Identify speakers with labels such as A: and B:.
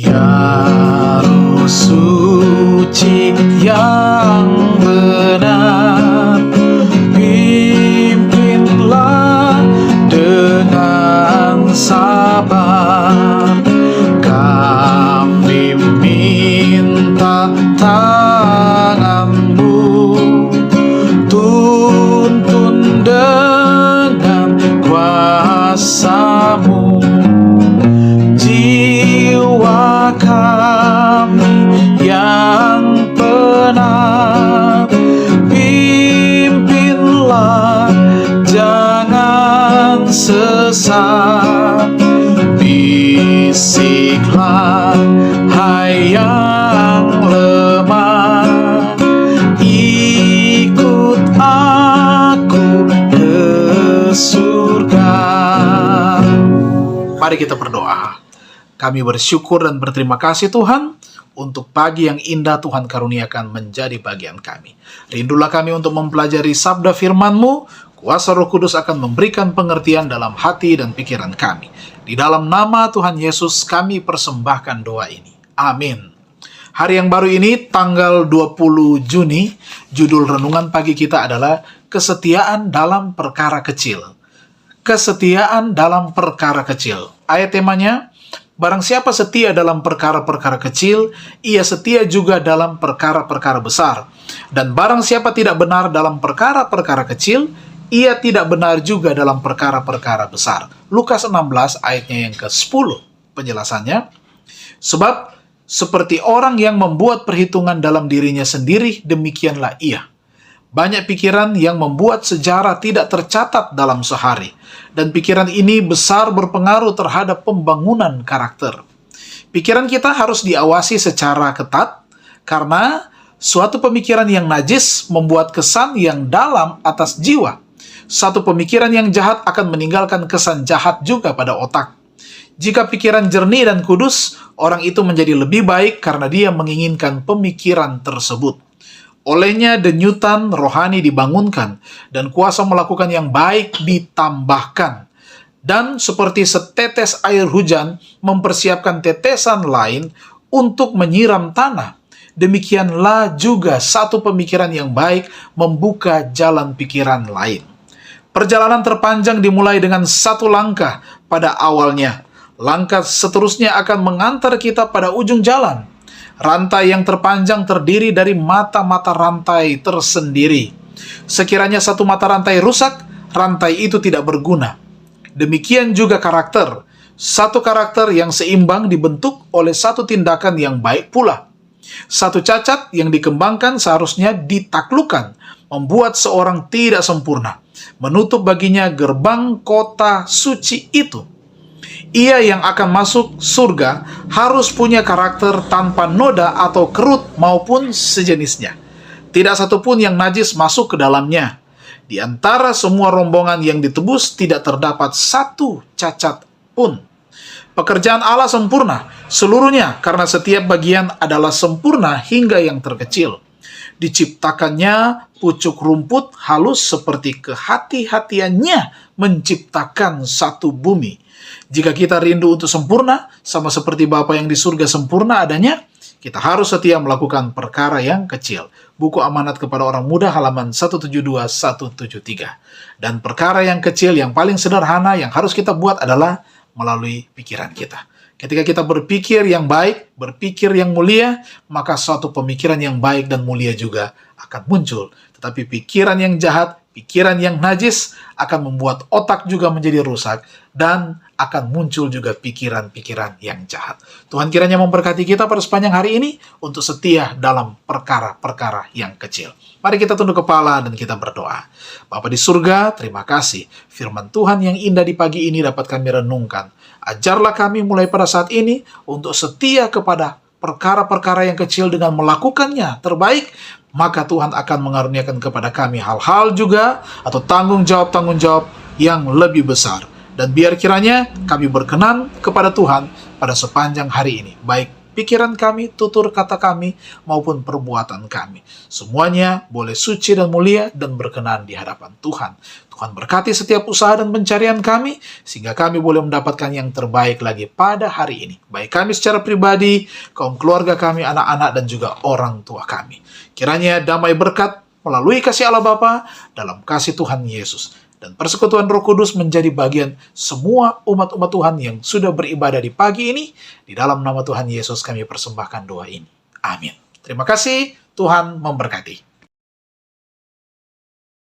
A: Ya Roh Suci yang benar, pimpinlah dengan sabar. Kami minta tangan-Mu, tuntun dengan kuasa-Mu. Jiwa kami yang benar, pimpinlah, jangan sesat. Bisiklah, hai yang lemah, ikut aku ke surga. Mari kita berdoa. Kami bersyukur dan berterima kasih Tuhan untuk pagi yang indah Tuhan karuniakan menjadi bagian kami. Rindulah kami untuk mempelajari sabda firman-Mu. Kuasa Roh Kudus akan memberikan pengertian dalam hati dan pikiran kami. Di dalam nama Tuhan Yesus kami persembahkan doa ini. Amin. Hari yang baru ini, tanggal 20 Juni, judul renungan pagi kita adalah Kesetiaan dalam Perkara Kecil. Kesetiaan dalam perkara kecil. Ayat temanya, barang siapa setia dalam perkara-perkara kecil, ia setia juga dalam perkara-perkara besar. Dan barang siapa tidak benar dalam perkara-perkara kecil, ia tidak benar juga dalam perkara-perkara besar. Lukas 16 ayatnya yang ke-10. Penjelasannya, sebab seperti orang yang membuat perhitungan dalam dirinya sendiri, demikianlah ia. Banyak pikiran yang membuat sejarah tidak tercatat dalam sehari. Dan pikiran ini besar berpengaruh terhadap pembangunan karakter. Pikiran kita harus diawasi secara ketat, karena suatu pemikiran yang najis membuat kesan yang dalam atas jiwa. Satu pemikiran yang jahat akan meninggalkan kesan jahat juga pada otak. Jika pikiran jernih dan kudus, orang itu menjadi lebih baik karena dia menginginkan pemikiran tersebut. Olehnya denyutan rohani dibangunkan, dan kuasa melakukan yang baik ditambahkan. Dan seperti setetes air hujan mempersiapkan tetesan lain untuk menyiram tanah, demikianlah juga satu pemikiran yang baik membuka jalan pikiran lain. Perjalanan terpanjang dimulai dengan satu langkah pada awalnya. Langkah seterusnya akan mengantar kita pada ujung jalan. Rantai yang terpanjang terdiri dari mata-mata rantai tersendiri. Sekiranya satu mata rantai rusak, rantai itu tidak berguna. Demikian juga karakter. Satu karakter yang seimbang dibentuk oleh satu tindakan yang baik pula. Satu cacat yang dikembangkan seharusnya ditaklukkan, membuat seorang tidak sempurna, menutup baginya gerbang kota suci itu. Ia yang akan masuk surga harus punya karakter tanpa noda atau kerut maupun sejenisnya. Tidak satupun yang najis masuk ke dalamnya. Di antara semua rombongan yang ditebus tidak terdapat satu cacat pun. Pekerjaan Allah sempurna seluruhnya, karena setiap bagian adalah sempurna hingga yang terkecil. Diciptakannya pucuk rumput halus seperti kehati-hatiannya menciptakan satu bumi. Jika kita rindu untuk sempurna, sama seperti Bapa yang di surga sempurna adanya, kita harus setia melakukan perkara yang kecil. Buku Amanat kepada Orang Muda halaman 172-173. Dan perkara yang kecil yang paling sederhana yang harus kita buat adalah melalui pikiran kita. Ketika kita berpikir yang baik, berpikir yang mulia, maka suatu pemikiran yang baik dan mulia juga akan muncul. Tetapi pikiran yang jahat, pikiran yang najis akan membuat otak juga menjadi rusak, dan akan muncul juga pikiran-pikiran yang jahat. Tuhan kiranya memberkati kita pada sepanjang hari ini untuk setia dalam perkara-perkara yang kecil. Mari kita tunduk kepala dan kita berdoa. Bapa di surga, terima kasih. Firman Tuhan yang indah di pagi ini dapat kami renungkan. Ajarlah kami mulai pada saat ini untuk setia kepada perkara-perkara yang kecil dengan melakukannya terbaik, maka Tuhan akan mengaruniakan kepada kami hal-hal juga atau tanggung jawab yang lebih besar. Dan biar kiranya kami berkenan kepada Tuhan pada sepanjang hari ini, baik pikiran kami, tutur kata kami, maupun perbuatan kami. Semuanya boleh suci dan mulia dan berkenan di hadapan Tuhan. Tuhan berkati setiap usaha dan pencarian kami, sehingga kami boleh mendapatkan yang terbaik lagi pada hari ini. Baik kami secara pribadi, kaum keluarga kami, anak-anak, dan juga orang tua kami. Kiranya damai berkat melalui kasih Allah Bapa dalam kasih Tuhan Yesus dan persekutuan Roh Kudus menjadi bagian semua umat-umat Tuhan yang sudah beribadah di pagi ini. Di dalam nama Tuhan Yesus kami persembahkan doa ini. Amin. Terima kasih, Tuhan memberkati.